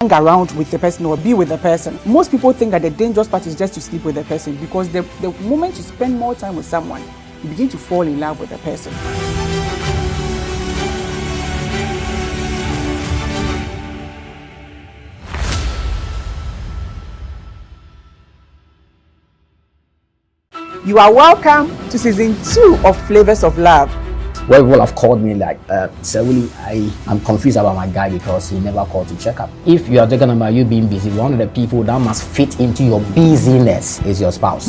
hang around with the person or be with the person. Most people think that the dangerous part is just to sleep with the person, because the moment you spend more time with someone, you begin to fall in love with the person. You are welcome to season 2 of Flavours of Love. Well, people have called me like, Sewuli, I'm confused about my guy because he never called to check up. If you are talking about you being busy, one of the people that must fit into your busyness is your spouse.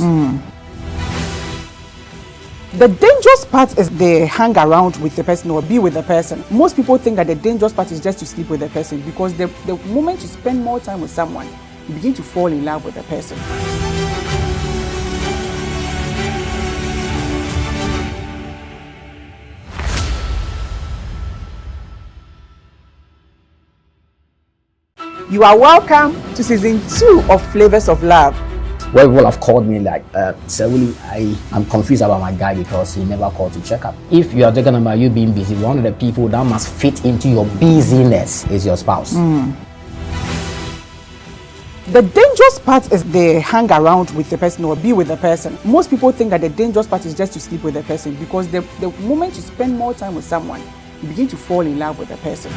The dangerous part is they hang around with the person or be with the person. Most people think that the dangerous part is just to sleep with the person, because the moment you spend more time with someone, you begin to fall in love with the person. You are welcome to season 2 of Flavours of Love. Well, people have called me like, Sewuli, I'm confused about my guy because he never called to check up. If you are talking about you being busy, one of the people that must fit into your busyness is your spouse. The dangerous part is they hang around with the person or be with the person. Most people think that the dangerous part is just to sleep with the person, because the moment you spend more time with someone, you begin to fall in love with the person.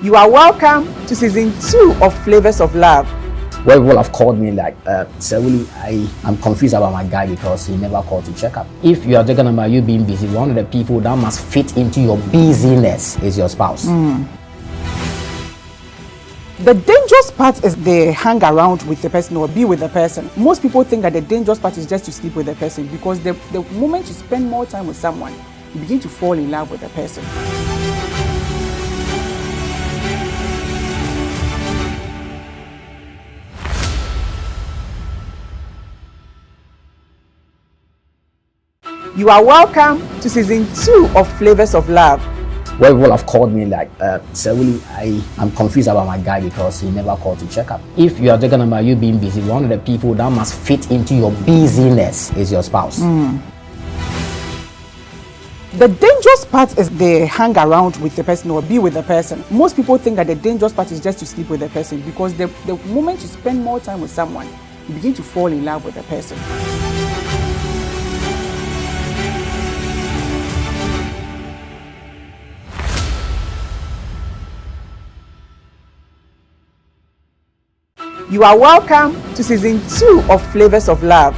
You are welcome to season 2 of Flavours of Love. Well, people have called me like, Sewuli, I'm confused about my guy because he never called to check up. If you are talking about you being busy, one of the people that must fit into your busyness is your spouse. The dangerous part is they hang around with the person or be with the person. Most people think that the dangerous part is just to sleep with the person, because the moment you spend more time with someone, you begin to fall in love with the person. You are welcome to season 2 of Flavours of Love. Well, people have called me like, Sewuli, I'm confused about my guy because he never called to check up. If you are talking about you being busy, one of the people that must fit into your busyness is your spouse. The dangerous part is they hang around with the person or be with the person. Most people think that the dangerous part is just to sleep with the person, because the moment you spend more time with someone, you begin to fall in love with the person. You are welcome to season 2 of Flavours of Love.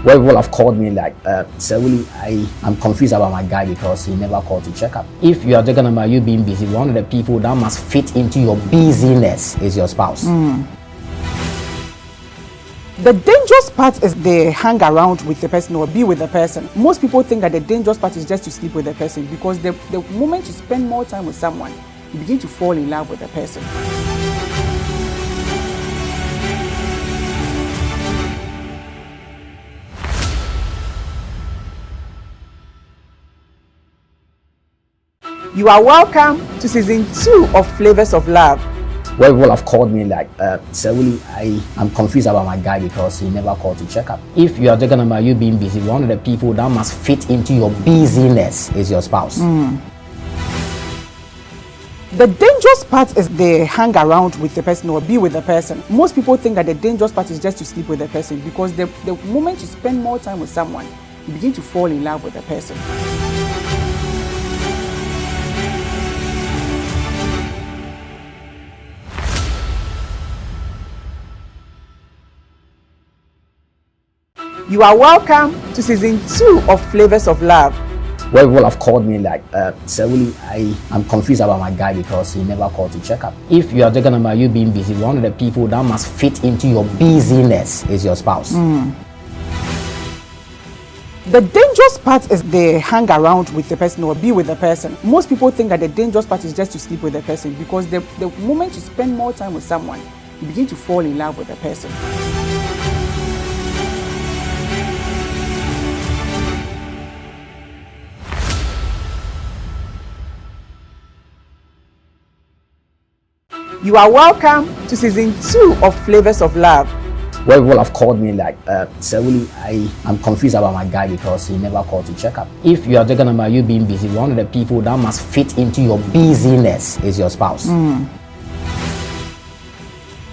Well, people have called me like, Sewuli, I'm confused about my guy because he never called to check up. If you are talking about you being busy, one of the people that must fit into your busyness is your spouse. The dangerous part is they hang around with the person or be with the person. Most people think that the dangerous part is just to sleep with the person, because the moment you spend more time with someone, you begin to fall in love with the person. You are welcome to season 2 of Flavours of Love. Well, people have called me like, Sewuli, I'm confused about my guy because he never called to check up. If you are talking about you being busy, one of the people that must fit into your busyness is your spouse. The dangerous part is they hang around with the person or be with the person. Most people think that the dangerous part is just to sleep with the person, because the moment you spend more time with someone, you begin to fall in love with the person. You are welcome to season 2 of Flavours of Love. Well, people have called me like, Sewuli, I'm confused about my guy because he never called to check up. If you are talking about you being busy, one of the people that must fit into your busyness is your spouse. The dangerous part is they hang around with the person or be with the person. Most people think that the dangerous part is just to sleep with the person, because the moment you spend more time with someone, you begin to fall in love with the person. You are welcome to season 2 of Flavours of Love. Where people have called me like, Sir Willie, I'm confused about my guy because he never called to check up. If you are talking about you being busy, one of the people that must fit into your busyness is your spouse.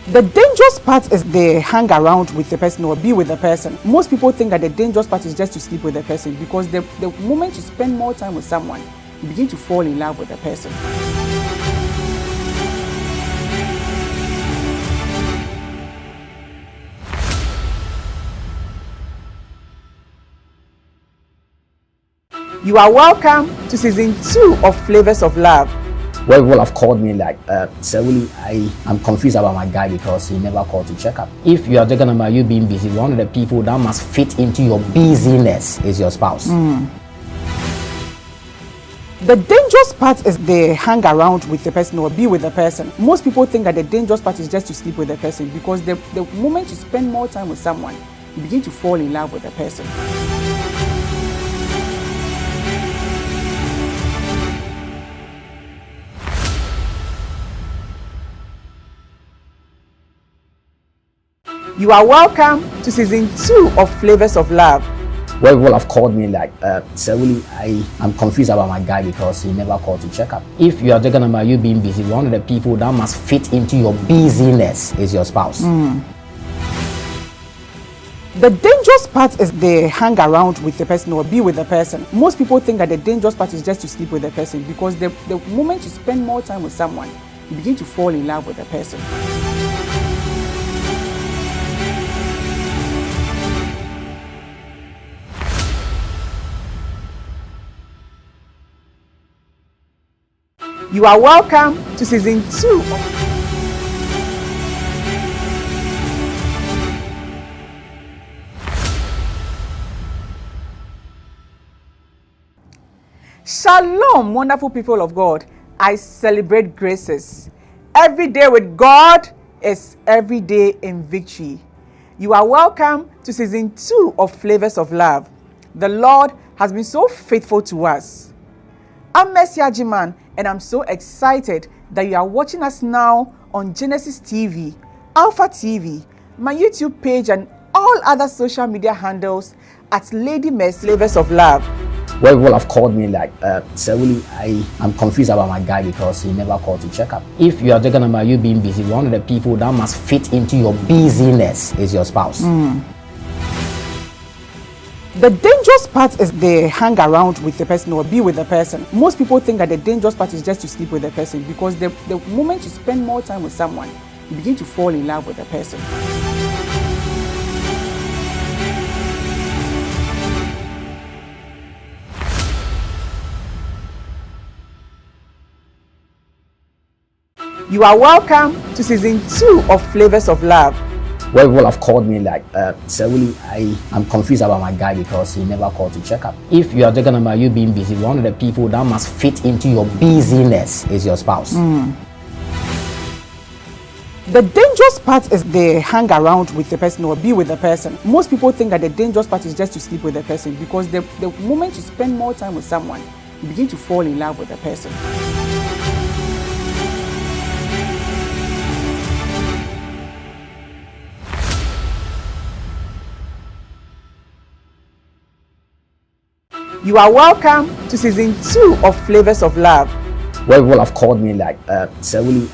The dangerous part is they hang around with the person or be with the person. Most people think that the dangerous part is just to sleep with the person, because the moment you spend more time with someone, you begin to fall in love with the person. You are welcome to season 2 of Flavours of Love. Where people have called me like, Sir Willie, I'm confused about my guy because he never called to check up. If you are talking about you being busy, one of the people that must fit into your busyness is your spouse. The dangerous part is they hang around with the person or be with the person. Most people think that the dangerous part is just to sleep with the person, because the moment you spend more time with someone, you begin to fall in love with the person. You are welcome to season 2 of Flavours of Love. Where people have called me like, Sir Willie, I'm confused about my guy because he never called to check up. If you are talking about you being busy, one of the people that must fit into your busyness is your spouse. The dangerous part is they hang around with the person or be with the person. Most people think that the dangerous part is just to sleep with the person, because the moment you spend more time with someone, you begin to fall in love with the person. You are welcome to season 2. Shalom, wonderful people of God. I celebrate graces. Every day with God is every day in victory. You are welcome to season 2 of Flavours of Love. The Lord has been so faithful to us. I'm Agyemang, and I'm so excited that you are watching us now on Genesis TV, Alpha TV, my YouTube page, and all other social media handles at Lady Mercy Flavours of Love. Where people have called me like, Sir Willie, I'm confused about my guy because he never called to check up. If you are talking about you being busy, one of the people that must fit into your busyness is your spouse. The dangerous part is they hang around with the person or be with the person. Most people think that the dangerous part is just to sleep with the person, because the moment you spend more time with someone, you begin to fall in love with the person. You are welcome to season 2 of Flavours of Love. Where people have called me like, Sir Willie, I'm confused about my guy because he never called to check up. If you are talking about you being busy, one of the people that must fit into your busyness is your spouse. The dangerous part is they hang around with the person or be with the person. Most people think that the dangerous part is just to sleep with the person, because the moment you spend more time with someone, you begin to fall in love with the person. You are welcome to season 2 of Flavours of Love. Where people have called me like, Sir Willie,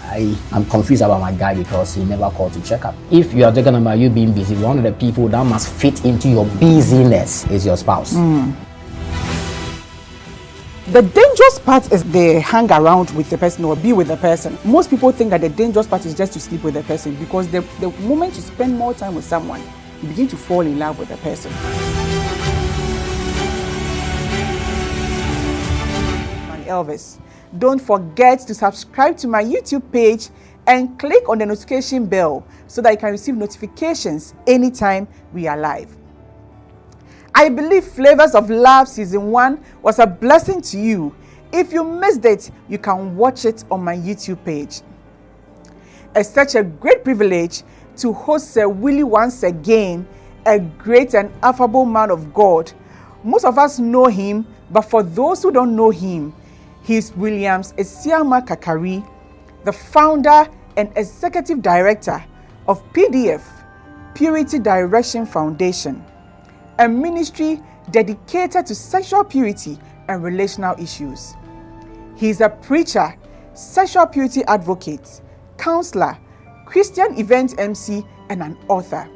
I'm confused about my guy because he never called to check up. If you are talking about you being busy, one of the people that must fit into your busyness is your spouse. The dangerous part is they hang around with the person or be with the person. Most people think that the dangerous part is just to sleep with the person, because the moment you spend more time with someone, you begin to fall in love with the person. Elvis. Don't forget to subscribe to my YouTube page and click on the notification bell so that you can receive notifications anytime we are live. I believe Flavours of Love Season 1 was a blessing to you. If you missed it, you can watch it on my YouTube page. It's such a great privilege to host Sir Willie once again, a great and affable man of God. Most of us know him, but for those who don't know him, he's Williams Esiama Kakari, the founder and executive director of PDF, Purity Direction Foundation, a ministry dedicated to sexual purity and relational issues. He is a preacher, sexual purity advocate, counselor, Christian event MC, and an author.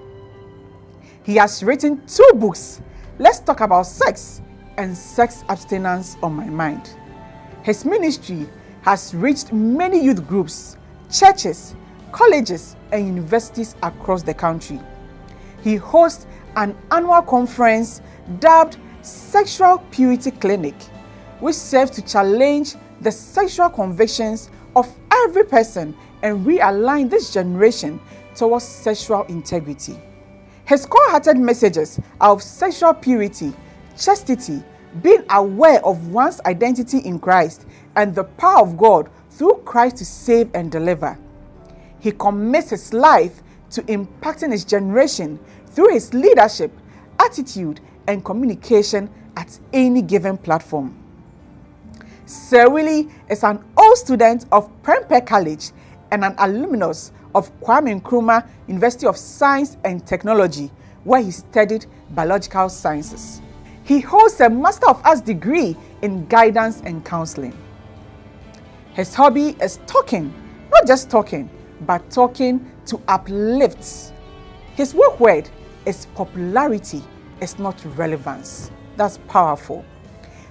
He has written 2 books, Let's Talk About Sex and Sex Abstinence on My Mind. His ministry has reached many youth groups, churches, colleges, and universities across the country. He hosts an annual conference dubbed Sexual Purity Clinic, which serves to challenge the sexual convictions of every person and realign this generation towards sexual integrity. His core-hearted messages are of sexual purity, chastity, being aware of one's identity in Christ, and the power of God through Christ to save and deliver. He commits his life to impacting his generation through his leadership, attitude, and communication at any given platform. Sir Willie is an old student of Prempeh College and an alumnus of Kwame Nkrumah University of Science and Technology, where he studied biological sciences. He holds a Master of Arts degree in guidance and counseling. His hobby is talking, not just talking, but talking to uplift. His work word is popularity, is not relevance. That's powerful.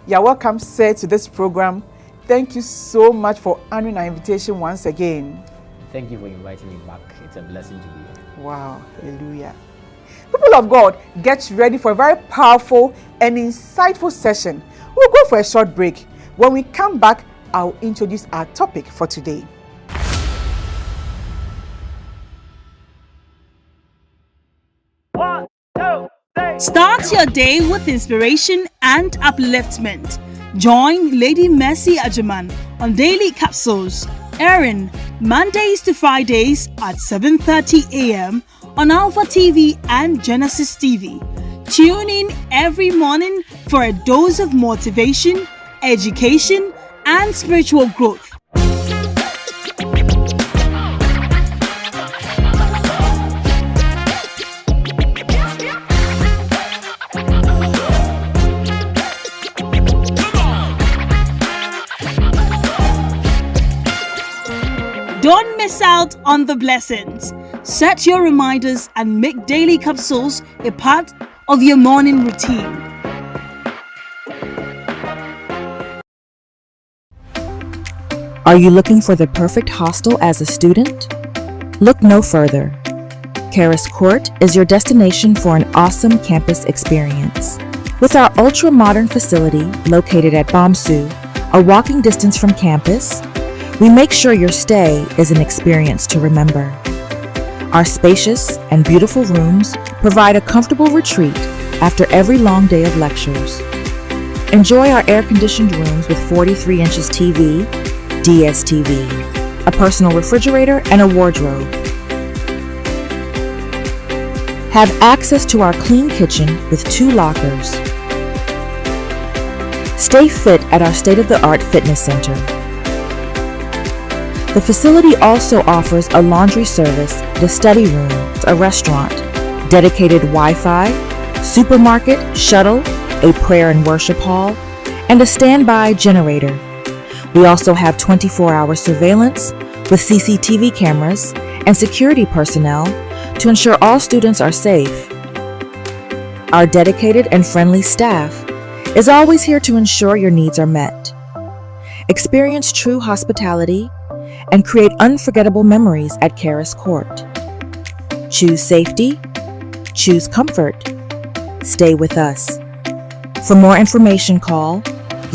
You're welcome, sir, to this program. Thank you so much for honoring our invitation once again. Thank you for inviting me back. It's a blessing to be here. Wow, hallelujah. People of God, get ready for a very powerful and insightful session. We'll go for a short break. When we come back, I'll introduce our topic for today. Start your day with inspiration and upliftment. Join Lady Mercy Agyemang on Daily Capsules, airing Mondays to Fridays at 7:30 a.m. on Alpha TV and Genesis TV. Tune in every morning for a dose of motivation, education, and spiritual growth. Don't miss out on the blessings. Set your reminders and make Daily Capsules a part of your morning routine. Are you looking for the perfect hostel as a student? Look no further. Caris Court is your destination for an awesome campus experience. With our ultra-modern facility located at Bomsu, a walking distance from campus, we make sure your stay is an experience to remember. Our spacious and beautiful rooms provide a comfortable retreat after every long day of lectures. Enjoy our air-conditioned rooms with 43 inches TV, DSTV, a personal refrigerator, and a wardrobe. Have access to our clean kitchen with 2 lockers. Stay fit at our state-of-the-art fitness center. The facility also offers a laundry service, the study room, a restaurant, dedicated Wi-Fi, supermarket, shuttle, a prayer and worship hall, and a standby generator. We also have 24-hour surveillance with CCTV cameras and security personnel to ensure all students are safe. Our dedicated and friendly staff is always here to ensure your needs are met. Experience true hospitality and create unforgettable memories at Caris Court. Choose safety, choose comfort. Stay with us. For more information, call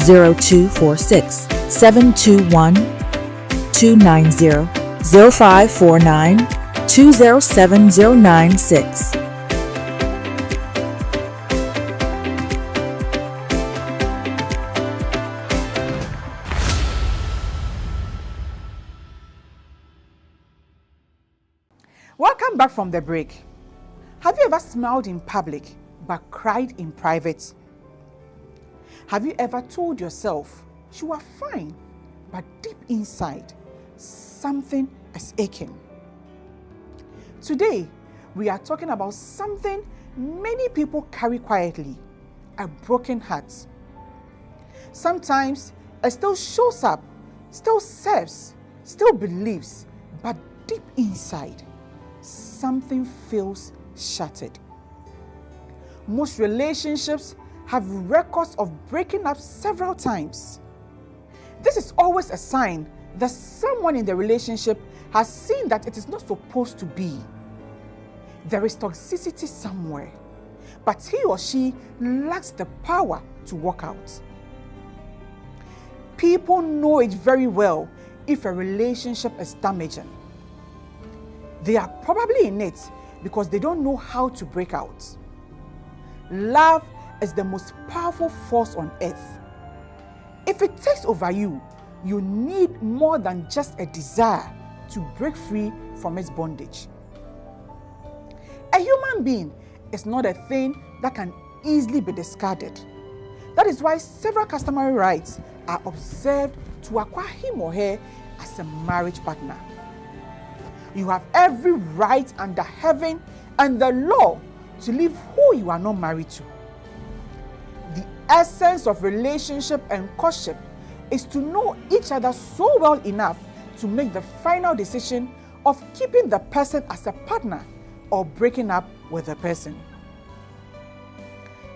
0246 721 290 0549 207096. Welcome back from the break. Have you ever smiled in public but cried in private? Have you ever told yourself you are fine, but deep inside, something is aching? Today, we are talking about something many people carry quietly, a broken heart. Sometimes it still shows up, still serves, still believes, but deep inside, something feels shattered. Most relationships have records of breaking up several times. This is always a sign that someone in the relationship has seen that it is not supposed to be. There is toxicity somewhere, but he or she lacks the power to walk out. People know it very well if a relationship is damaging. They are probably in it because they don't know how to break out. Love is the most powerful force on earth. If it takes over you, you need more than just a desire to break free from its bondage. A human being is not a thing that can easily be discarded. That is why several customary rights are observed to acquire him or her as a marriage partner. You have every right under heaven and the law to leave who you are not married to. The essence of relationship and courtship is to know each other so well enough to make the final decision of keeping the person as a partner or breaking up with the person.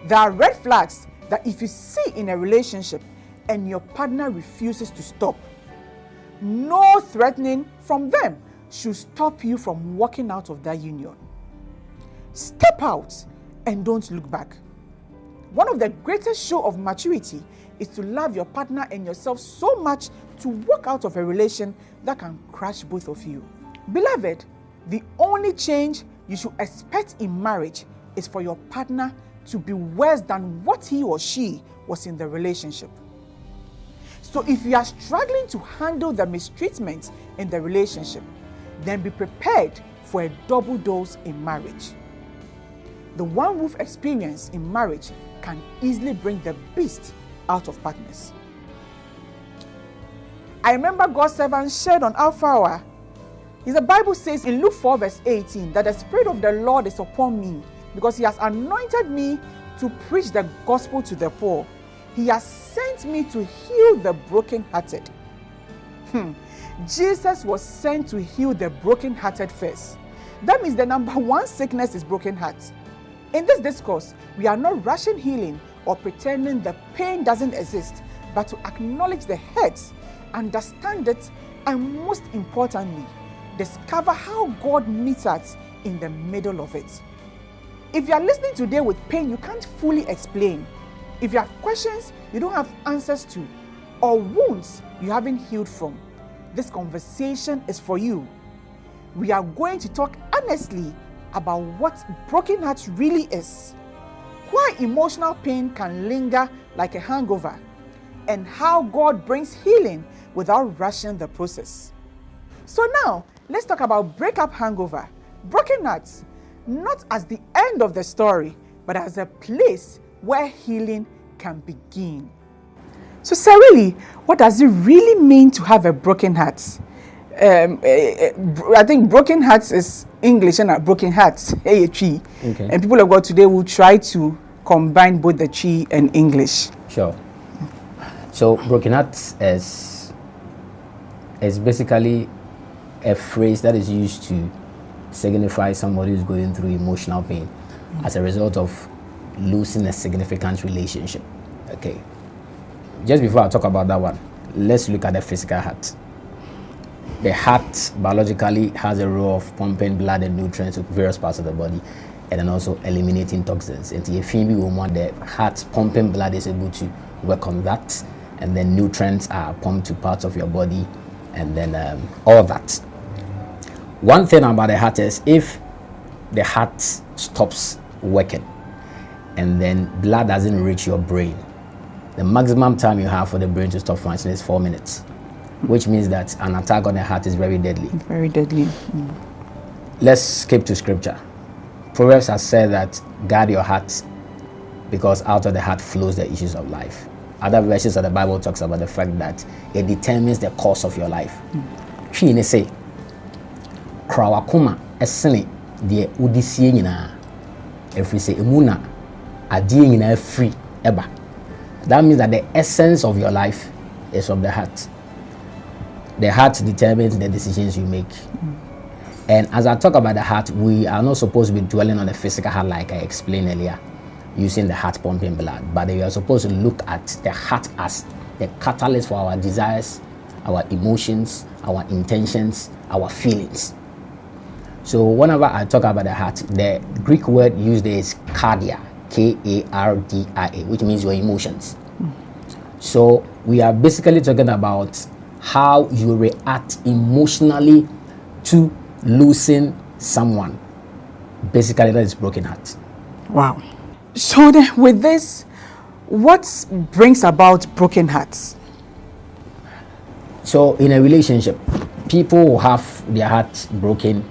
There are red flags that if you see in a relationship and your partner refuses to stop, no threatening from them should stop you from walking out of that union. Step out and don't look back. One of the greatest show of maturity is to love your partner and yourself so much to walk out of a relation that can crush both of you. Beloved, the only change you should expect in marriage is for your partner to be worse than what he or she was in the relationship. So if you are struggling to handle the mistreatment in the relationship, then be prepared for a double dose in marriage. The one roof experience in marriage can easily bring the beast out of partners. I remember God's servant shared on Alpha Hour. The Bible says in Luke 4 verse 18 that the Spirit of the Lord is upon me because he has anointed me to preach the gospel to the poor. He has sent me to heal the brokenhearted. Jesus was sent to heal the brokenhearted first. That means the number one sickness is broken heart. In this discourse, we are not rushing healing or pretending the pain doesn't exist, but to acknowledge the hurt, understand it, and most importantly, discover how God meets us in the middle of it. If you are listening today with pain you can't fully explain, if you have questions you don't have answers to, or wounds you haven't healed from, this conversation is for you. We are going to talk honestly about what broken heart really is, why emotional pain can linger like a hangover, and how God brings healing without rushing the process. So now, let's talk about breakup hangover. Broken hearts, not as the end of the story, but as a place where healing can begin. So Sarili, what does it really mean to have a broken heart? I think broken hearts is English and broken hearts, okay. And people of God today will try to combine both the chi and English. Sure. So broken hearts is basically a phrase that is used to signify somebody who's going through emotional pain as a result of losing a significant relationship. Okay. Just before I talk about that one, let's look at the physical heart. The heart biologically has a role of pumping blood and nutrients to various parts of the body and then also eliminating toxins. And if you want the heart pumping blood is able to work on that, and then nutrients are pumped to parts of your body, and then all that. One thing about the heart is if the heart stops working and then blood doesn't reach your brain, the maximum time you have for the brain to stop functioning is 4 minutes, which means that an attack on the heart is very deadly. Very deadly. Let's skip to scripture. Proverbs has said that guard your heart because out of the heart flows the issues of life. Other versions of the Bible talks about the fact that it determines the course of your life. Say, Krawakuma esene the Udisie nyina every say emuna adie nyina free eba. That means that the essence of your life is from the heart. The heart determines the decisions you make. And as I talk about the heart, we are not supposed to be dwelling on the physical heart like I explained earlier, using the heart pumping blood, but we are supposed to look at the heart as the catalyst for our desires, our emotions, our intentions, our feelings. So whenever I talk about the heart, the Greek word used is cardia, K-A-R-D-I-A, which means your emotions. So we are basically talking about how you react emotionally to losing someone. Basically, that is broken heart. Wow. So then with this, what brings about broken hearts? So in a relationship, people who have their hearts broken,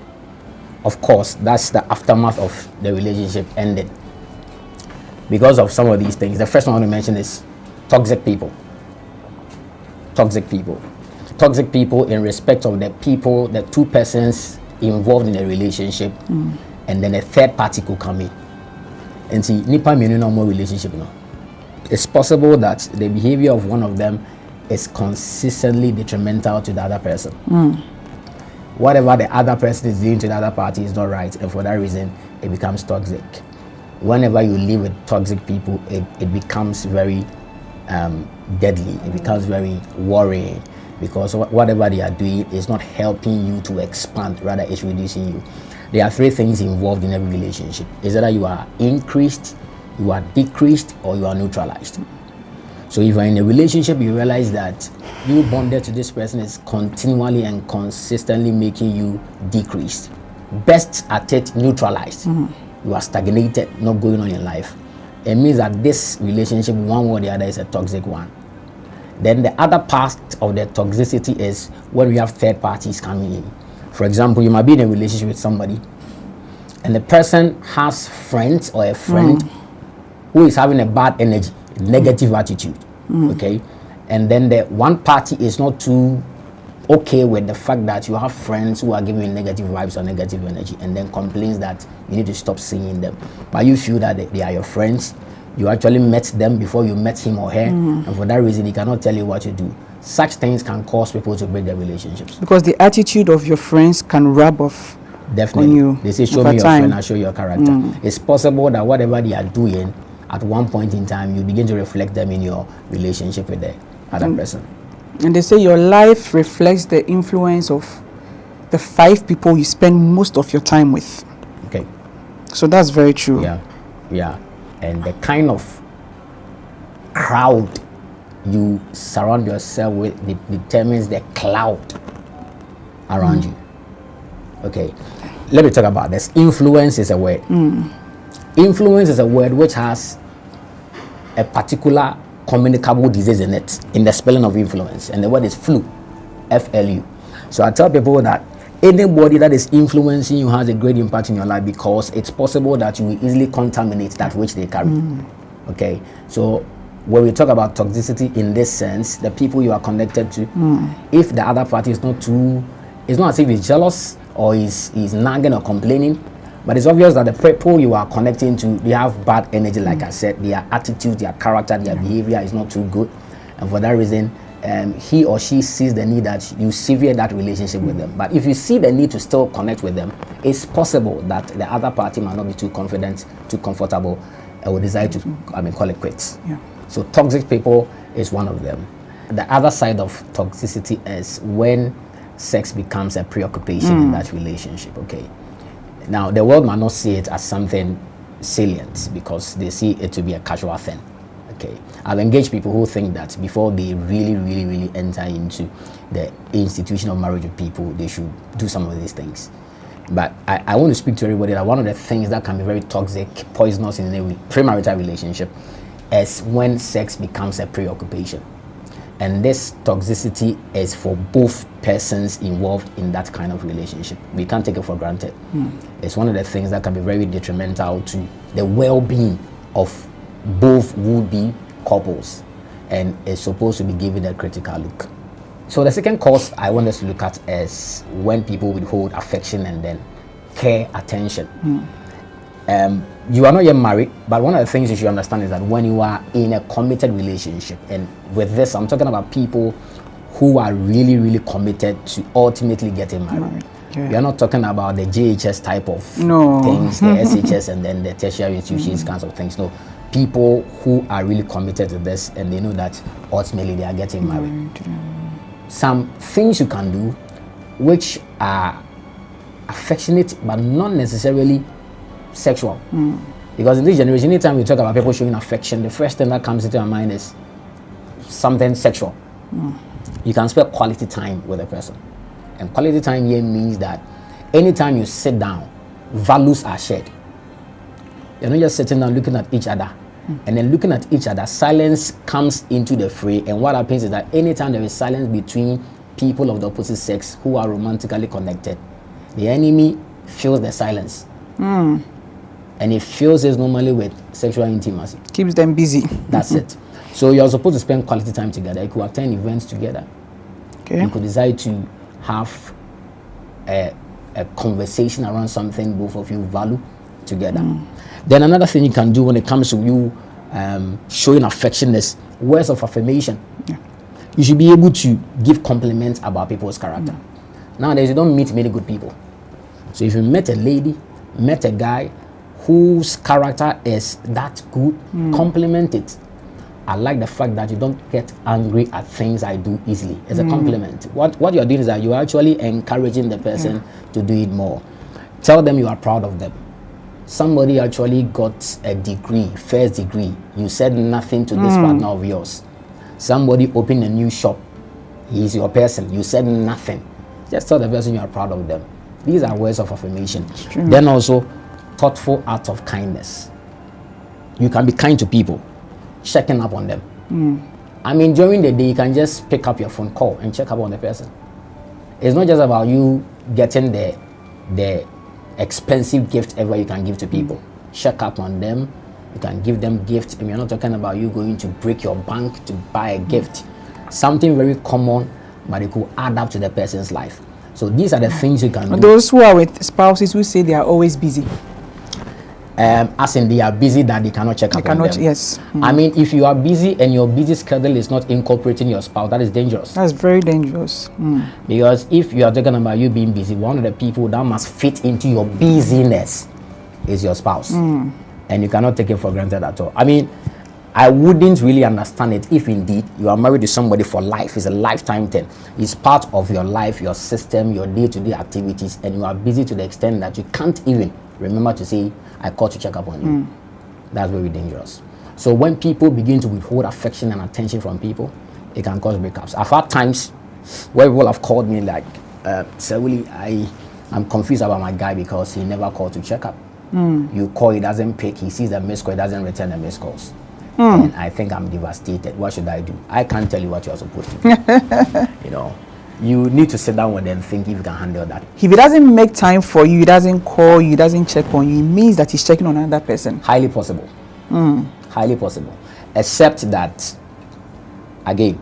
of course, that's the aftermath of the relationship ending. Because of some of these things, the first one I want to mention is toxic people. Toxic people. Toxic people in respect of the people, the two persons involved in a relationship, and then a third party could come in. And see, nipa meaning no more relationship now. It's possible that the behavior of one of them is consistently detrimental to the other person. Whatever the other person is doing to the other party is not right, and for that reason, it becomes toxic. Whenever you live with toxic people, it becomes very deadly. It becomes very worrying, because whatever they are doing is not helping you to expand, rather it's reducing you. There are three things involved in every relationship. Is that you are increased, you are decreased, or you are neutralized. So if you're in a relationship, you realize that you bonded to this person is continually and consistently making you decreased. Best at it, neutralized. You are stagnated, not going on in life. It means that this relationship, one way or the other, is a toxic one. Then the other part of the toxicity is when we have third parties coming in. For example, you might be in a relationship with somebody, and the person has friends or a friend who is having a bad energy, negative attitude, okay? And then the one party is not too okay with the fact that you have friends who are giving you negative vibes or negative energy, and then complains that you need to stop seeing them. But you feel that they are your friends. You actually met them before you met him or her, and for that reason, he cannot tell you what to do. Such things can cause people to break their relationships. Because the attitude of your friends can rub off Definitely. on you. They say, show me your friend, I'll show you your character. It's possible that whatever they are doing, at one point in time, you begin to reflect them in your relationship with the other person. And they say your life reflects the influence of the 5 people you spend most of your time with. Okay. So that's very true. Yeah. And the kind of crowd you surround yourself with determines the cloud around you. Okay. Let me talk about this. Influence is a word. Influence is a word which has a particular communicable disease in it, in the spelling of influence, and the word is flu, F-L-U. So I tell people that anybody that is influencing you has a great impact in your life, because it's possible that you will easily contaminate that which they carry. Okay, so when we talk about toxicity in this sense, the people you are connected to, if the other party is not too, it's not as if he's jealous or he's nagging or complaining, but it's obvious that the people you are connecting to, they have bad energy, like I said. Their attitude, their character, their behavior is not too good, and for that reason, he or she sees the need that you sever that relationship with them. But if you see the need to still connect with them, it's possible that the other party might not be too confident, too comfortable, and will decide to, call it quits. So toxic people is one of them. The other side of toxicity is when sex becomes a preoccupation in that relationship. Okay. Now, the world might not see it as something salient because they see it to be a casual thing. Okay, I've engaged people who think that before they really enter into the institution of marriage with people, they should do some of these things. But I want to speak to everybody that one of the things that can be very toxic, poisonous in a premarital relationship is when sex becomes a preoccupation. And this toxicity is for both persons involved in that kind of relationship. We can't take it for granted. It's one of the things that can be very detrimental to the well-being of both would-be couples, and is supposed to be given a critical look. So the second cause I want us to look at is when people withhold affection and then care, attention. You are not yet married, but one of the things you should understand is that when you are in a committed relationship, and with this, I'm talking about people who are really, really committed to ultimately getting married. Yeah. We are not talking about the JHS type of No. things, the SHS, and then the tertiary institutions kinds of things. No, people who are really committed to this, and they know that ultimately they are getting married. Some things you can do, which are affectionate but not necessarily sexual, because in this generation, anytime we talk about people showing affection, the first thing that comes into our mind is something sexual. You can spend quality time with a person, and quality time here means that anytime you sit down, values are shared. You're not just sitting down looking at each other, and then looking at each other, silence comes into the fray. And what happens is that anytime there is silence between people of the opposite sex who are romantically connected, the enemy fills the silence. And it fills it normally with sexual intimacy. Keeps them busy. That's it. So you're supposed to spend quality time together. You could attend events together. Okay. You could decide to have a conversation around something both of you value together. Then another thing you can do when it comes to you showing affection is words of affirmation. You should be able to give compliments about people's character. Nowadays, you don't meet many good people. So if you met a lady, met a guy whose character is that good, compliment it. I like the fact that you don't get angry at things I do easily. It's a compliment. What you're doing is that you're actually encouraging the person to do it more. Tell them you are proud of them. Somebody actually got a degree, first degree. You said nothing to this partner of yours. Somebody opened a new shop. He's your person. You said nothing. Just tell the person you are proud of them. These are words of affirmation. Then also, thoughtful act of kindness. You can be kind to people, checking up on them. I mean, during the day, you can just pick up your phone, call, and check up on the person. It's not just about you getting the expensive gift ever you can give to people. Check up on them. You can give them gifts, and we're not talking about you going to break your bank to buy a gift. Something very common, but it could add up to the person's life. So these are the things you can do. Those who are with spouses who say they are always busy. As in they are busy that they cannot check up on them. Yes. I mean, if you are busy and your busy schedule is not incorporating your spouse, that is dangerous. That's very dangerous. Because if you are talking about you being busy, one of the people that must fit into your busyness is your spouse. And you cannot take it for granted at all. I mean, I wouldn't really understand it if indeed you are married to somebody for life. It's a lifetime thing. It's part of your life, your system, your day-to-day activities, and you are busy to the extent that you can't even remember to say, I called to check up on you. That's very dangerous. So when people begin to withhold affection and attention from people, it can cause breakups. I've had times where people have called me like, Sir Willie, I'm confused about my guy because he never called to check up. You call, he doesn't pick, he sees the missed call, he doesn't return the missed calls. And I think I'm devastated. What should I do? I can't tell you what you're supposed to do. You know, you need to sit down with them and think if you can handle that. If he doesn't make time for you, he doesn't call you, he doesn't check on you, it means that he's checking on another person. Highly possible. Highly possible. Except that, again,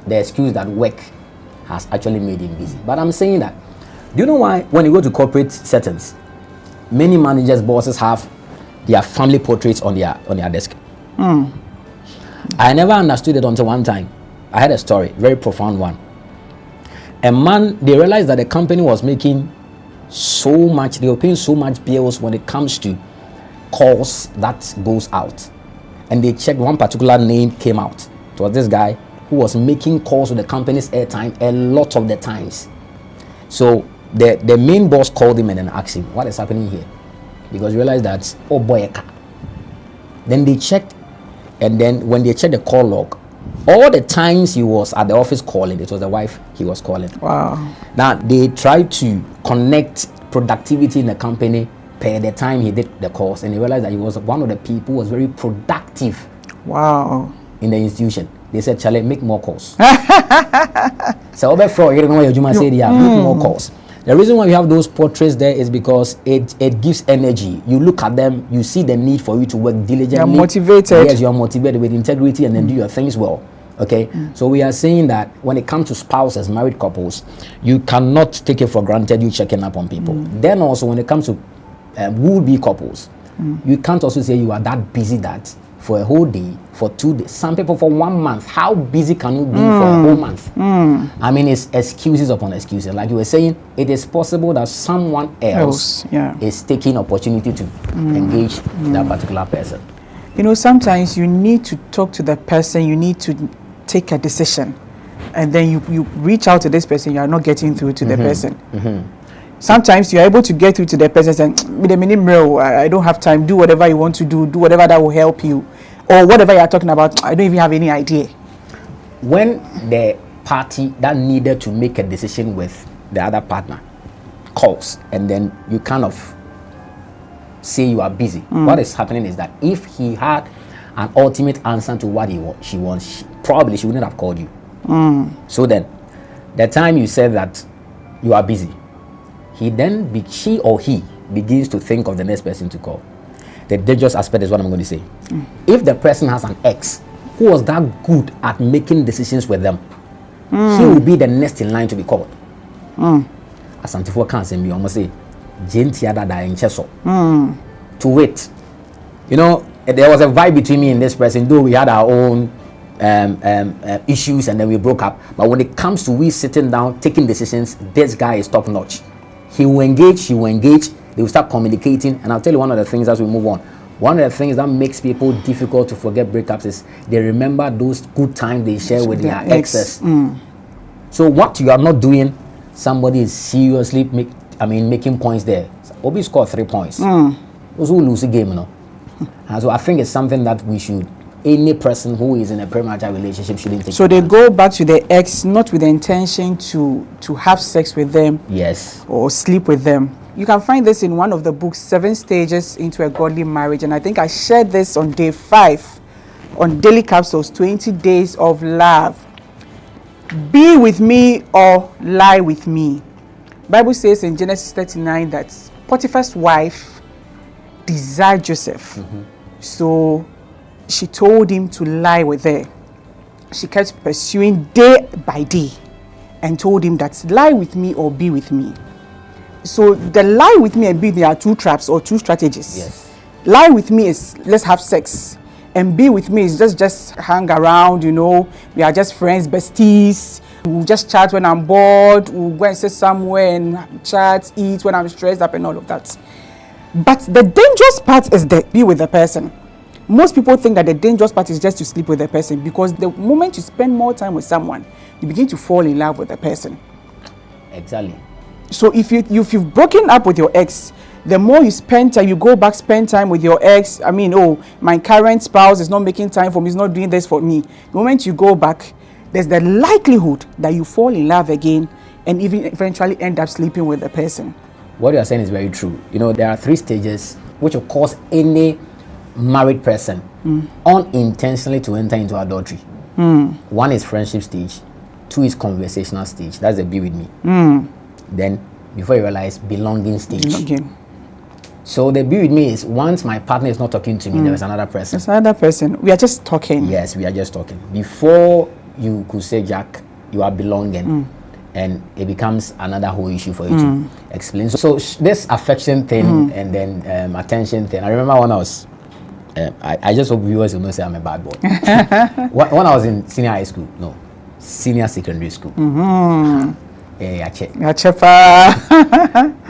the excuse that work has actually made him busy. But I'm saying that, do you know why when you go to corporate settings, many managers, bosses have their family portraits on their desk? I never understood it until one time. I had a story, very profound one. A man, they realized that the company was making so much, they were paying so much bills when it comes to calls that goes out. And they checked, one particular name came out. It was this guy who was making calls with the company's airtime a lot of the times. So the main boss called him and then asked him, what is happening here? Because he realized that, oh boy, then they checked, and then when they checked the call log, all the times he was at the office calling, it was the wife he was calling. Wow. Now, they tried to connect productivity in the company per the time he did the calls, and they realized that he was one of the people who was very productive. Wow. In the institution. They said, Charlie, make more calls. So, make more calls. The reason why we have those portraits there is because it gives energy. You look at them, you see the need for you to work diligently. You're motivated. Yes, you're motivated with integrity and then do your things well. Okay, so we are saying that when it comes to spouses, married couples, you cannot take it for granted you checking up on people. Then also when it comes to would-be couples, you can't also say you are that busy that for a whole day, for 2 days, some people for 1 month. How busy can you be for a whole month? I mean, it's excuses upon excuses. Like you were saying, it is possible that someone else is taking opportunity to engage that particular person. You know, sometimes you need to talk to the person, you need to take a decision, and then you reach out to this person, you are not getting through to the person. Sometimes you're able to get through to the person and say, I don't have time, do whatever you want to do whatever that will help you, or whatever you're talking about, I don't even have any idea. When the party that needed to make a decision with the other partner calls, and then you kind of say you are busy, what is happening is that if he had an ultimate answer to what she wants, probably she wouldn't have called you. So then, the time you said that you are busy, she or he begins to think of the next person to call. The dangerous aspect is what I'm going to say. If the person has an ex who was that good at making decisions with them, he will be the next in line to be called. As Antifo can't say me, almost say, to wait. You know, there was a vibe between me and this person, though we had our own issues and then we broke up. But when it comes to we sitting down, taking decisions, this guy is top notch. He will engage, she will engage, they will start communicating. And I'll tell you one of the things as we move on. One of the things that makes people difficult to forget breakups is they remember those good times they share with their exes. So what you are not doing, somebody is seriously making points there. Obi scored 3 points. Those who lose a game, you know. And so I think it's something that we should, any person who is in a premarital relationship shouldn't take. So they go back to the ex not with the intention to have sex with them, yes, or sleep with them. You can find this in one of the books, 7 Stages into a Godly Marriage, and I think I shared this on day 5 on Daily Capsules, 20 Days of Love. Be with me or lie with me. Bible says in Genesis 39 that Potiphar's wife desired Joseph, so she told him to lie with her. She kept pursuing day by day and told him that lie with me or be with me. So the lie with me and be, there are 2 traps or 2 strategies. Yes. Lie with me is let's have sex, and be with me is just hang around, you know, we are just friends, besties. We'll just chat when I'm bored, we'll go and sit somewhere and chat, eat when I'm stressed up and all of that. But the dangerous part is that be with the person. Most people think that the dangerous part is just to sleep with the person, because the moment you spend more time with someone, you begin to fall in love with the person. Exactly. So if you've broken up with your ex, the more you spend time, you go back, spend time with your ex. My current spouse is not making time for me, is not doing this for me. The moment you go back, there's the likelihood that you fall in love again and even eventually end up sleeping with the person. What you are saying is very true. You know, there are 3 stages which will cause any married person unintentionally to enter into adultery. 1 is friendship stage, 2 is conversational stage. That's the be with me. Then before you realize, belonging stage. So the be with me is once my partner is not talking to me, there is another person. There's another person. We are just talking. Yes, we are just talking. Before you could say, Jack, you are belonging, and it becomes another whole issue for you to explain. So this affection thing and then attention thing. I remember when I was, I just hope viewers will not say I'm a bad boy. When I was in senior secondary school.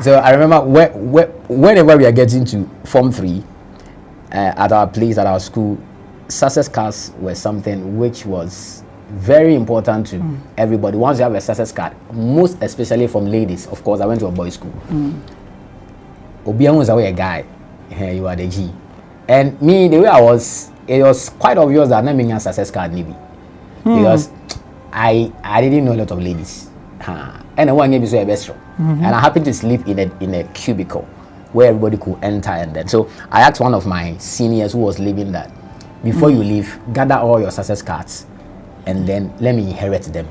So I remember whenever we are getting to Form 3, at our place, at our school, success cards were something which was very important to everybody. Once you have a success card, most especially from ladies, of course, I went to a boys' school. Obiang was a guy, you are the G. And me, the way I was, it was quite obvious that I'm not a success card, maybe. Because I didn't know a lot of ladies. And I want to give you a best show. And I happened to sleep in a cubicle where everybody could enter. And then, so I asked one of my seniors who was living that, before you leave, gather all your success cards and then let me inherit them.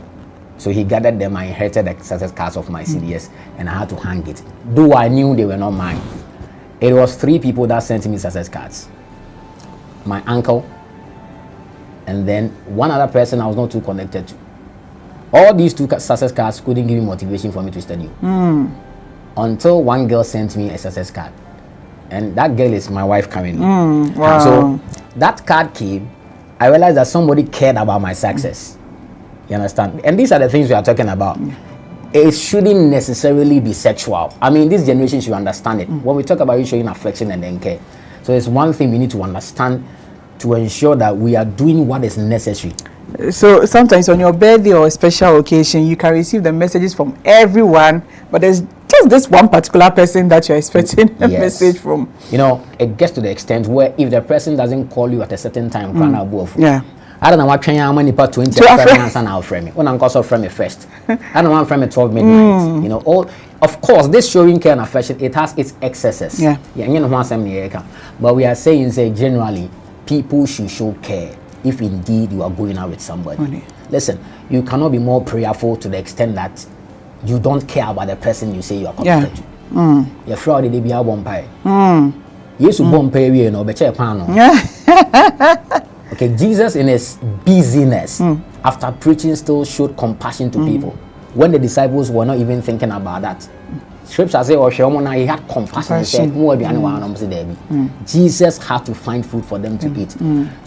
So he gathered them. I inherited the success cards of my seniors and I had to hang it. Though I knew they were not mine. It was 3 people that sent me success cards. My uncle, and then one other person I was not too connected to. All these 2 success cards couldn't give me motivation for me to study. Until one girl sent me a success card, and that girl is my wife currently. Wow. So that card came, I realized that somebody cared about my success. You understand? And these are the things we are talking about. It shouldn't necessarily be sexual. I mean, this generation should understand it. When we talk about you showing affection and then care, so it's one thing we need to understand to ensure that we are doing what is necessary. So sometimes on your birthday or a special occasion, you can receive the messages from everyone, but there's just this one particular person that you're expecting a message from. You know, it gets to the extent where if the person doesn't call you at a certain time, yeah. I don't know what train how many per 20 friends and I'll frame it. When I'm also frame it first. I don't want to frame it 12 midnight. You know, all of course this showing care and affection, it has its excesses. Yeah. Yeah, you know, but we are saying say generally people should show care if indeed you are going out with somebody. Listen, you cannot be more prayerful to the extent that you don't care about the person you say you are committed to. Your fraud they be a bumpire. Yes, you bumpire we no be check pan. Okay, Jesus in his busyness after preaching still showed compassion to people when the disciples were not even thinking about that. Scripture say, he had compassion. He said, Jesus had to find food for them to eat.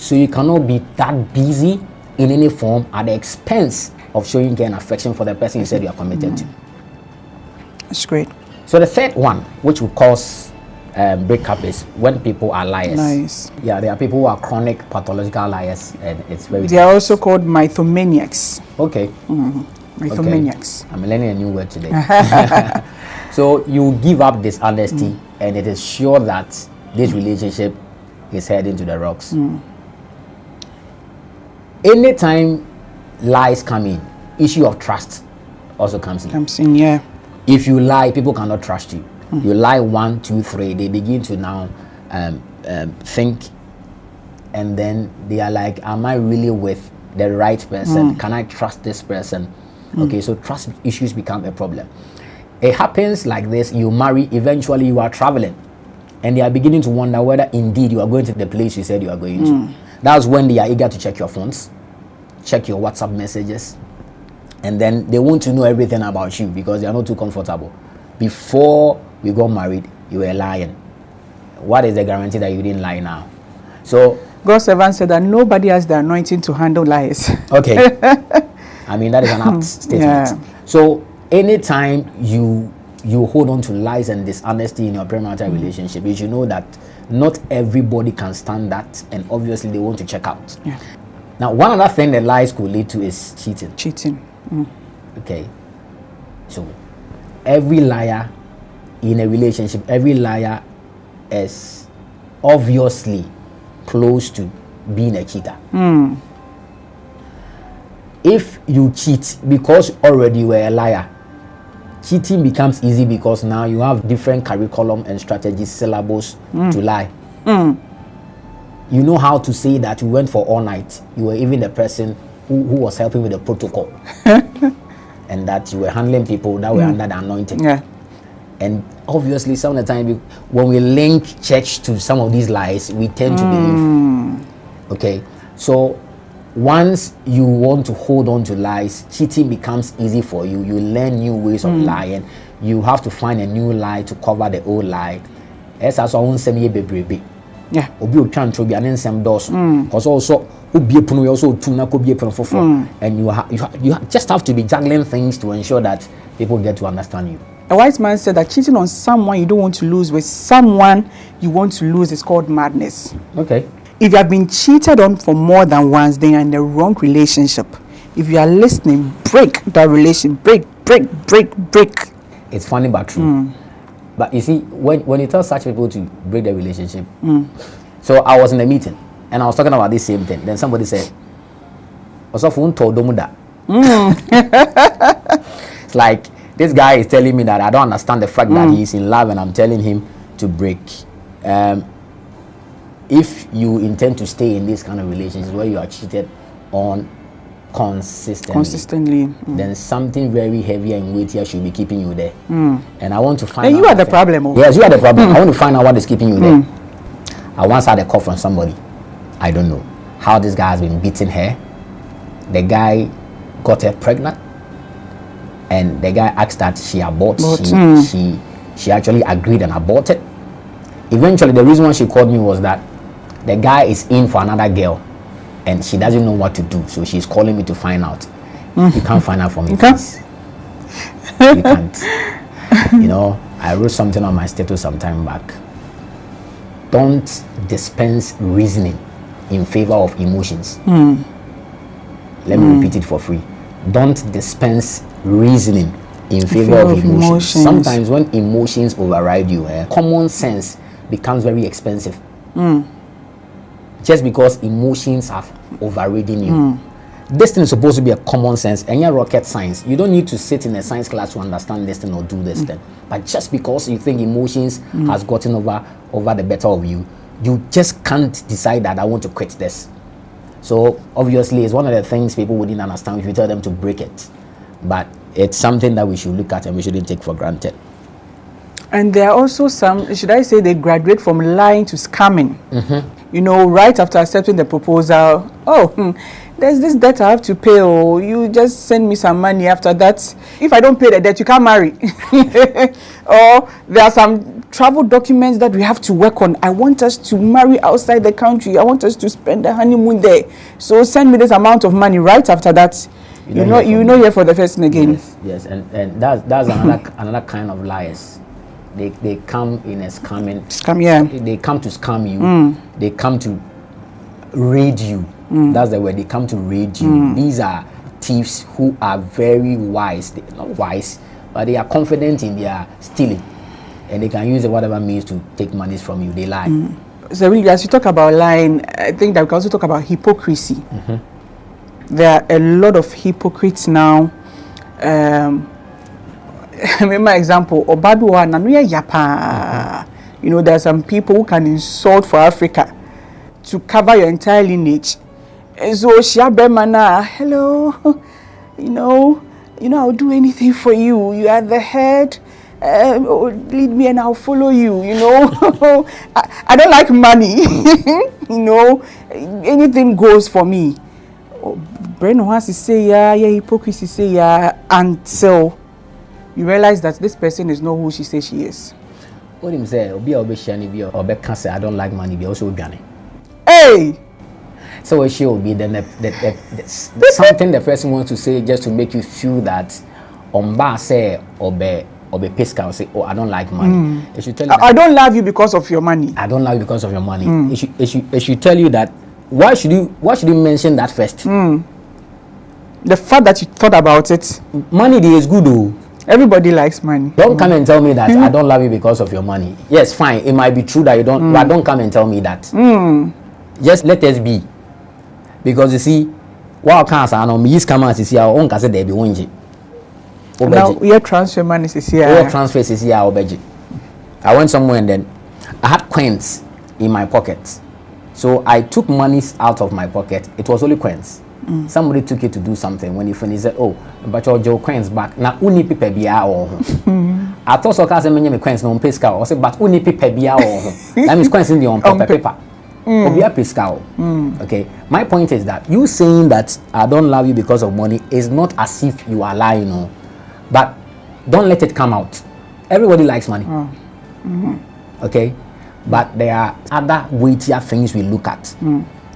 So you cannot be that busy in any form at the expense of showing care and affection for the person you said you are committed to. That's great. So the third one, which will cause breakup, is when people are liars. Nice. Yeah, there are people who are chronic pathological liars, and it's very. They are also called mythomaniacs. Okay. Mythomaniacs. Okay. I'm learning a new word today. So you give up dishonesty, and it is sure that this relationship is heading to the rocks. Anytime lies come in, issue of trust also comes in. Yeah. If you lie, people cannot trust you. You lie 1, 2, 3, they begin to now think, and then they are like, am I really with the right person? Can I trust this person? Okay, so trust issues become a problem. It happens like this: you marry, eventually you are traveling, and they are beginning to wonder whether indeed you are going to the place you said you are going to. That's when they are eager to check your phones, check your WhatsApp messages, and then they want to know everything about you because they are not too comfortable. Before we got married, you were lying. What is the guarantee that you didn't lie now? So God's servant said that nobody has the anointing to handle lies. Okay. I mean, that is an apt statement. Yeah. So anytime you hold on to lies and dishonesty in your premarital relationship, you should know that not everybody can stand that, and obviously they want to check out. Yeah. Now, one other thing that lies could lead to is cheating. Okay. So every liar in a relationship, every liar is obviously close to being a cheater. If you cheat because already you were a liar, cheating becomes easy because now you have different curriculum and strategies, syllables to lie. You know how to say that you went for all night. You were even the person who was helping with the protocol. And that you were handling people that were under the anointing. Yeah. And obviously some of the time when we link church to some of these lies, we tend to believe. Okay, so once you want to hold on to lies, cheating becomes easy for you. You learn new ways of lying. You have to find a new lie to cover the old lie. As I won't say me baby. Yeah. Obi trying to be an insem dos. Because also obi punu also tuna ko be for. And you just have to be juggling things to ensure that people get to understand you. A wise man said that cheating on someone you don't want to lose with someone you want to lose is called madness. Okay. If you have been cheated on for more than once, then you're in the wrong relationship. If you are listening, break that relationship. Break. It's funny but true. But you see, when you tell such people to break the relationship, so I was in a meeting and I was talking about this same thing. Then somebody said, it's like, this guy is telling me that I don't understand the fact that he's in love and I'm telling him to break. If you intend to stay in this kind of relationship where you are cheated on consistently, then something very heavy and weightier should be keeping you there. And I want to find out. And you are the problem. Yes, you are the problem. I want to find out what is keeping you there. I once had a call from somebody. I don't know. how this guy has been beating her. The guy got her pregnant, and the guy asked that she abort. She actually agreed and aborted. Eventually, the reason why she called me was that the guy is in for another girl, and she doesn't know what to do. So she's calling me to find out. You can't find out for me, please. You can't. You know, I wrote something on my status some time back. Don't dispense reasoning in favor of emotions. Let me repeat it for free. Don't dispense reasoning in favor of emotions. Sometimes when emotions override you, common sense becomes very expensive. Just because emotions have overridden you. This thing is supposed to be a common sense and your rocket science. You don't need to sit in a science class to understand this thing or do this thing. But just because you think emotions has gotten over the better of you, you just can't decide that I want to quit this. So obviously it's one of the things people wouldn't understand if you tell them to break it. But it's something that we should look at and we shouldn't take for granted. And there are also some, should I say, they graduate from lying to scamming. You know, right after accepting the proposal, there's this debt I have to pay, or you just send me some money after that. If I don't pay the debt, you can't marry. Or there are some travel documents that we have to work on. I want us to marry outside the country. I want us to spend the honeymoon there. So send me this amount of money. Right after that, you know you're for the person again. Yes, and that's another kind of liars. They come in a scam, yeah. They come to scam you. They come to raid you. That's the word. They come to raid you. These are thieves who are very wise. They're not wise, but they are confident in their stealing, and they can use whatever means to take monies from you. They lie. So really, as you talk about lying, I think that we can also talk about hypocrisy. There are a lot of hypocrites now. Remember example, Obaduwa Nanuya Yapa. You know, there are some people who can insult for Africa to cover your entire lineage. And so Shiabemana, hello, you know, I'll do anything for you. You are the head. Lead me and I'll follow you. You know, I don't like money. You know, anything goes for me. Brain wants to say yeah, hypocrisy say yeah, until you realize that this person is not who she says she is. What him say? Obi shani bi obi can say I don't like money. Be also gane. Hey. So what she will be then something the person wants to say just to make you feel that omba say obe pesca say I don't like money. It should tell you I don't love you because of your money. I don't love you because of your money. It should tell you that why should you mention that first? The fact that you thought about it. Money is good though. Everybody likes money. Don't come and tell me that I don't love you because of your money. Yes, fine. It might be true that you don't, but don't come and tell me that. Just let us be. Because you see, what can't say, no, me is come and see our own case there be one. Now your transfer money is here. Your transfer is here, obeji. I went somewhere and then I had coins in my pocket. So I took monies out of my pocket. It was only coins. Somebody took it to do something. When he finished, said, "Oh, but your coins back now. Uni pipe biya or." I thought so. Cause me coins no pesca. I said, "But uni pipe biya or." That means coins in the on paper. Obia pesca. Okay. My point is that you saying that I don't love you because of money is not as if you are lying, no. But don't let it come out. Everybody likes money. Okay. But there are other weightier things we look at.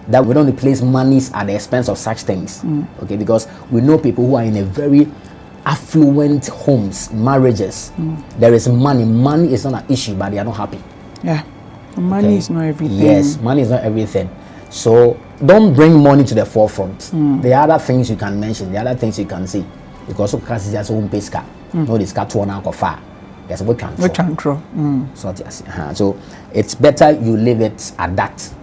That we don't place monies at the expense of such things. Okay, because we know people who are in a very affluent homes, marriages. There is money. Money is not an issue, but they are not happy. Yeah. Money is not everything. Yes, money is not everything. So don't bring money to the forefront. There are other things you can mention, there are other things you can see. Because of course it's just one pesca. No, this cat one out of far. Yes, we can control. So yes. So it's better you leave it at that.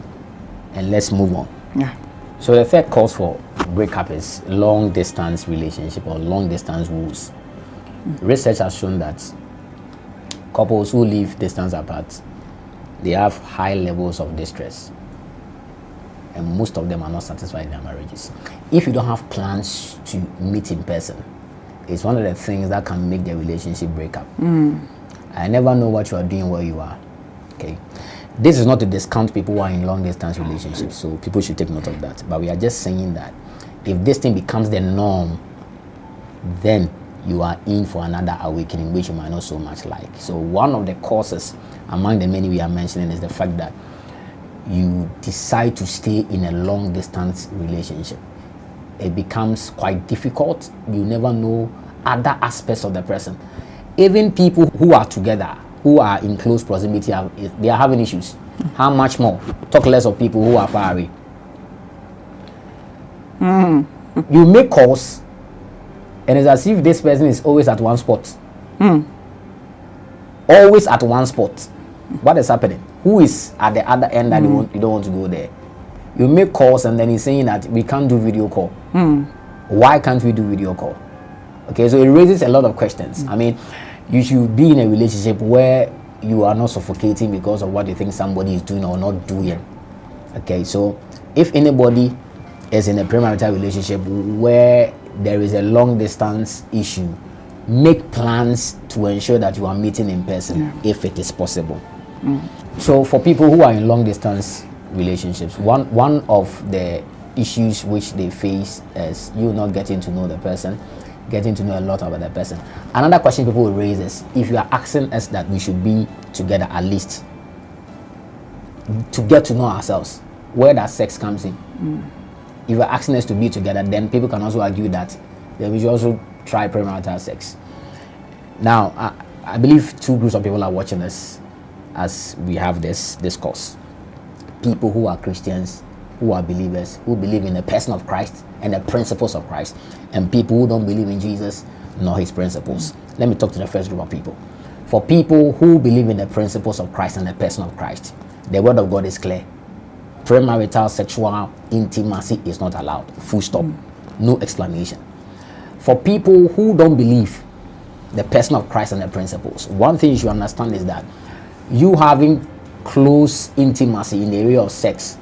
And let's move on. Yeah. So the third cause for breakup is long distance relationship or long distance woes. Research has shown that couples who live distance apart, they have high levels of distress, and most of them are not satisfied in their marriages. If you don't have plans to meet in person, it's one of the things that can make the relationship break up. I never know what you are doing where you are. Okay. This is not to discount people who are in long distance relationships, so people should take note of that. But we are just saying that if this thing becomes the norm, then you are in for another awakening, which you might not so much like. So one of the causes among the many we are mentioning is the fact that you decide to stay in a long distance relationship. It becomes quite difficult. You never know other aspects of the person. Even people who are together, who are in close proximity, they are having issues. How much more? Talk less of people who are far away. You make calls, and it's as if this person is always at one spot. Always at one spot. What is happening? Who is at the other end that you don't want to go there? You make calls, and then he's saying that we can't do video call. Why can't we do video call? Okay, so it raises a lot of questions. I mean, you should be in a relationship where you are not suffocating because of what you think somebody is doing or not doing. Okay, so if anybody is in a premarital relationship where there is a long distance issue, make plans to ensure that you are meeting in person if it is possible. So for people who are in long distance relationships, one of the issues which they face is you not getting to know the person, getting to know a lot about the person. Another question people will raise is, if you are asking us that we should be together at least to get to know ourselves, where that sex comes in. If you're asking us to be together, then people can also argue that then we should also try premarital sex. Now, I believe two groups of people are watching us as we have this discourse. People who are Christians, who are believers, who believe in the person of Christ and the principles of Christ, and people who don't believe in Jesus nor his principles. Let me talk to the first group of people. For people who believe in the principles of Christ and the person of Christ, the word of God is clear. Premarital sexual intimacy is not allowed. Full stop. No explanation. For people who don't believe the person of Christ and the principles, one thing you should understand is that you having close intimacy in the area of sex,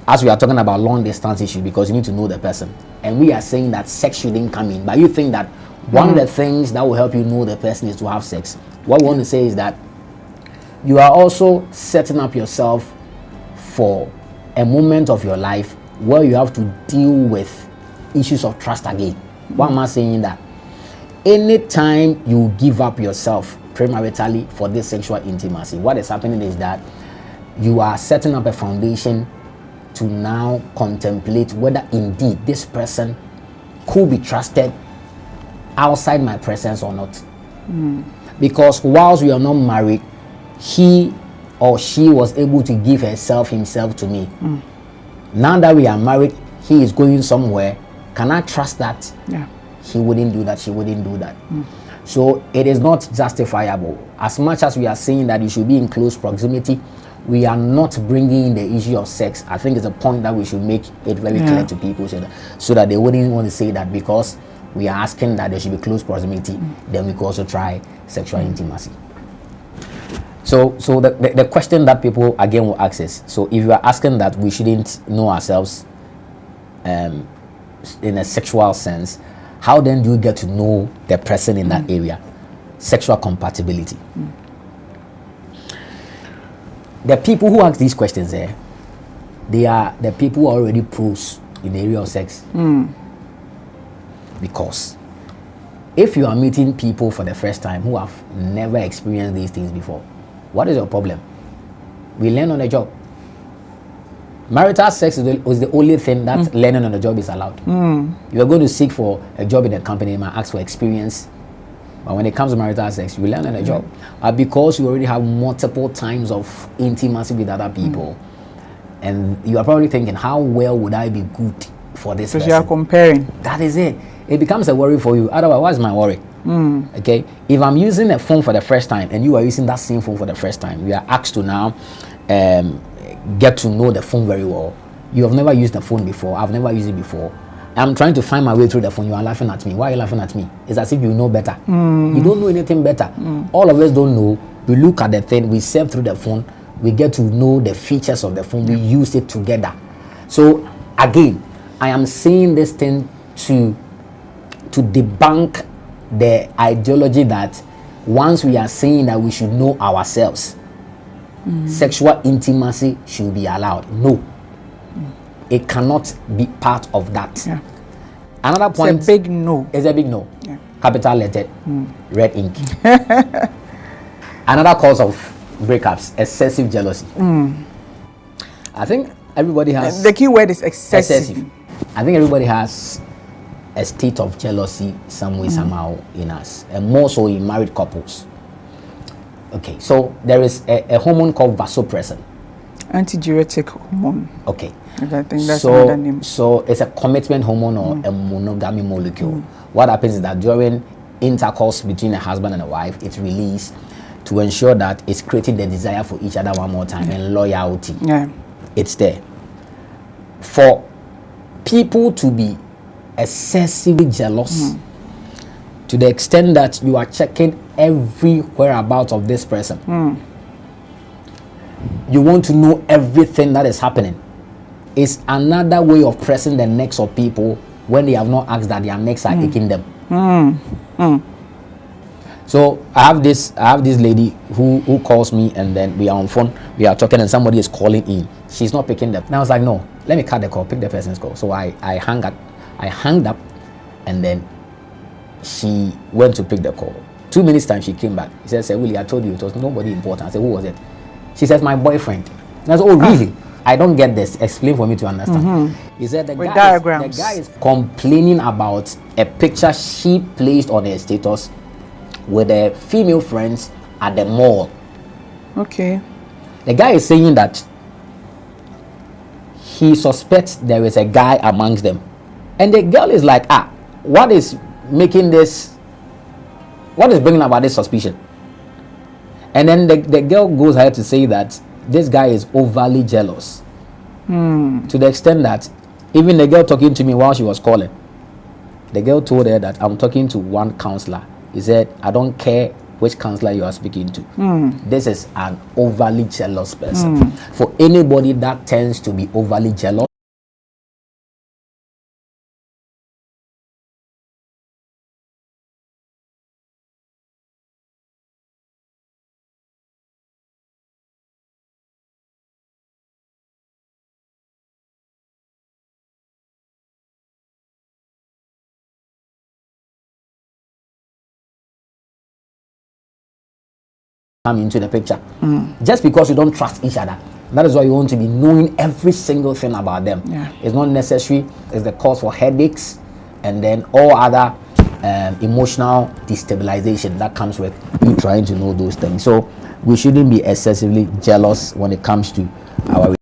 as we are talking about long distance issue, because you need to know the person, and we are saying that sex shouldn't come in, but you think that one of the things that will help you know the person is to have sex. What we want to say is that you are also setting up yourself for a moment of your life where you have to deal with issues of trust again. Why am I saying that? Anytime you give up yourself premaritally for this sexual intimacy, what is happening is that you are setting up a foundation to now contemplate whether indeed this person could be trusted outside my presence or not. Because whilst we are not married, he or she was able to give himself to me. Now that we are married, he is going somewhere. Can I trust that? He wouldn't do that, she wouldn't do that. So it is not justifiable. As much as we are saying that you should be in close proximity, we are not bringing in the issue of sex. I think it's a point that we should make it very clear to people so that they wouldn't want to say that because we are asking that there should be close proximity, then we could also try sexual intimacy. So the question that people again will ask is, so if you are asking that we shouldn't know ourselves in a sexual sense, how then do you get to know the person in that area? Sexual compatibility. The people who ask these questions they are the people who are already pros in the area of sex. Because if you are meeting people for the first time who have never experienced these things before, what is your problem? We learn on the job. Marital sex is the only thing that learning on the job is allowed. You are going to seek for a job in a company, you might ask for experience. But when it comes to marital sex, you learn on the job. Because you already have multiple times of intimacy with other people, and you are probably thinking, how well would I be good for this person? So you are comparing. That is it. It becomes a worry for you. Otherwise, what is my worry? Okay, if I'm using a phone for the first time and you are using that same phone for the first time, we are asked to now get to know the phone very well. You have never used the phone before. I've never used it before. I'm trying to find my way through the phone. You are laughing at me. Why are you laughing at me? It's as if you know better. You don't know anything better. All of us don't know. We look at the thing, we surf through the phone, we get to know the features of the phone, we use it together. So again, I am saying this thing to debunk the ideology that once we are saying that we should know ourselves, sexual intimacy should be allowed. No. It cannot be part of that. Yeah. Another point. It's a big no. It's a big no. Yeah. Capital letter, red ink. Another cause of breakups, excessive jealousy. I think everybody has... The key word is excessive. I think everybody has a state of jealousy some way, somehow in us, and more so in married couples. Okay, so there is a hormone called vasopressin. Antidiuretic hormone. Okay. I think that's another name. So it's a commitment hormone or a monogamy molecule. What happens is that during intercourse between a husband and a wife, it's released to ensure that it's creating the desire for each other one more time and loyalty. Yeah. It's there. For people to be excessively jealous to the extent that you are checking every whereabouts of this person. You want to know everything that is happening. It's another way of pressing the necks of people when they have not asked that their necks are aching them. So I have this lady who calls me, and then we are on phone, we are talking, and somebody is calling in. She's not picking up. And I was like, no, let me cut the call, pick the person's call. So I hung up, and then she went to pick the call. 2 minutes time she came back. She said, Willie, I told you it was nobody important. I said, who was it? She says, my boyfriend. And I said, oh really? I don't get this. Explain for me to understand. He said the guy is complaining about a picture she placed on her status with her female friends at the mall. Okay. The guy is saying that he suspects there is a guy amongst them. And the girl is like, what is bringing about this suspicion? And then the girl goes ahead to say that this guy is overly jealous. To the extent that even the girl talking to me while she was calling, the girl told her that I'm talking to one counselor. He said, I don't care which counselor you are speaking to. This is an overly jealous person. For anybody that tends to be overly jealous, come into the picture. Just because you don't trust each other, that is why you want to be knowing every single thing about them. It's not necessary. It's the cause for headaches and then all other emotional destabilization that comes with you trying to know those things. So we shouldn't be excessively jealous when it comes to our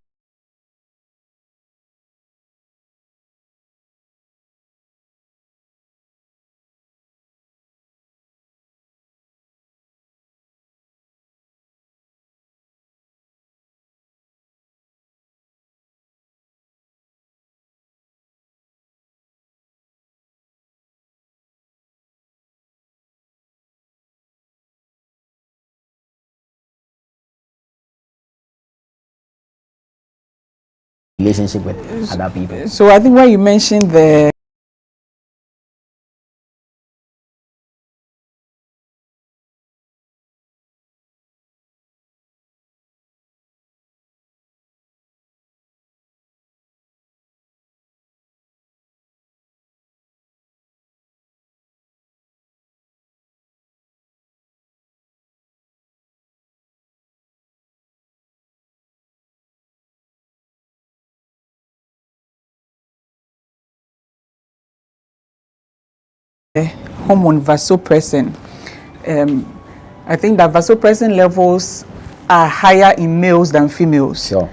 relationship with other people. So I think when you mentioned the hormone vasopressin, I think that vasopressin levels are higher in males than females. Sure.